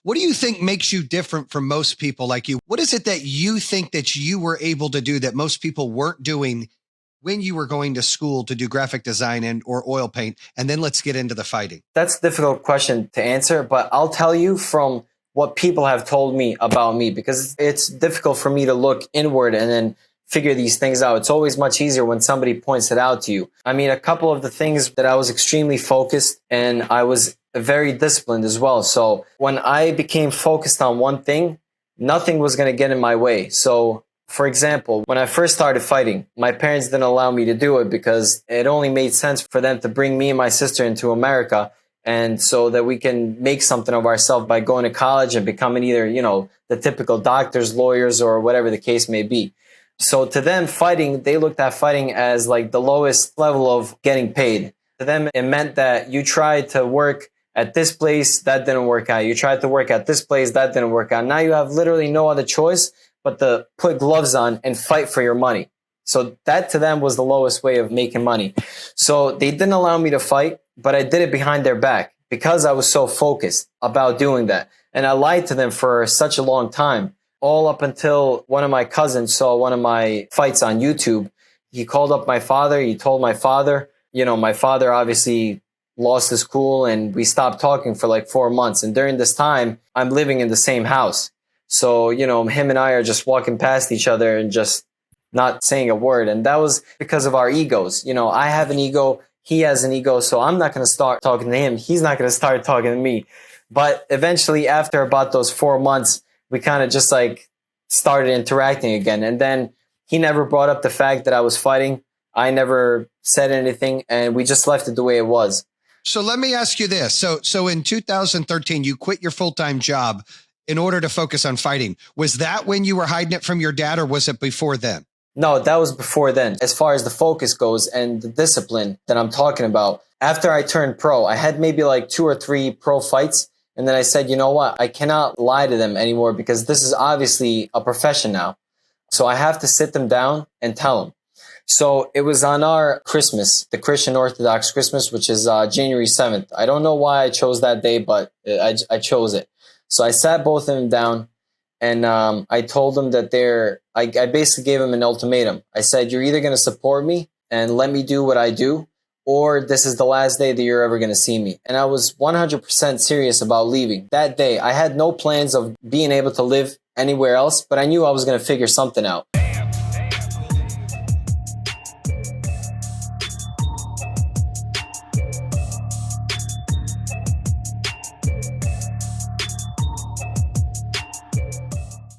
What do you think makes you different from most people like you? What is it that you think that you were able to do that most people weren't doing when you were going to school to do graphic design and or oil paint? And then let's get into the fighting. That's a difficult question to answer, but I'll tell you from what people have told me about me, because it's difficult for me to look inward and then figure these things out. It's always much easier when somebody points it out to you. I mean, a couple of the things that I was extremely focused and I was very disciplined as well. So when I became focused on one thing, nothing was going to get in my way. So for example, when I first started fighting, my parents didn't allow me to do it because it only made sense for them to bring me and my sister into America, and so that we can make something of ourselves by going to college and becoming either, the typical doctors, lawyers, or whatever the case may be. So to them, fighting, they looked at fighting as like the lowest level of getting paid. To them, it meant that you tried to work at this place, that didn't work out. You tried to work at this place, that didn't work out. Now you have literally no other choice but to put gloves on and fight for your money. So that to them was the lowest way of making money. So they didn't allow me to fight, but I did it behind their back because I was so focused about doing that. And I lied to them for such a long time, all up until one of my cousins saw one of my fights on YouTube. He called up my father. He told my father, my father obviously lost his cool and we stopped talking for like 4 months. And during this time, I'm living in the same house. So, him and I are just walking past each other and just not saying a word. And that was because of our egos. I have an ego. He has an ego. So I'm not going to start talking to him. He's not going to start talking to me. But eventually, after about those 4 months, we kind of just like started interacting again. And then he never brought up the fact that I was fighting. I never said anything. And we just left it the way it was. So let me ask you this. So in 2013, you quit your full-time job in order to focus on fighting. Was that when you were hiding it from your dad, or was it before then? No, that was before then. As far as the focus goes and the discipline that I'm talking about, after I turned pro, I had maybe like 2 or 3 pro fights. And then I said, you know what? I cannot lie to them anymore because this is obviously a profession now. So I have to sit them down and tell them. So it was on our Christmas, the Christian Orthodox Christmas, which is January 7th. I don't know why I chose that day, but I chose it. So I sat both of them down and I told them that I basically gave them an ultimatum. I said, you're either going to support me and let me do what I do, or this is the last day that you're ever going to see me. And I was 100% serious about leaving. That day, I had no plans of being able to live anywhere else, but I knew I was going to figure something out.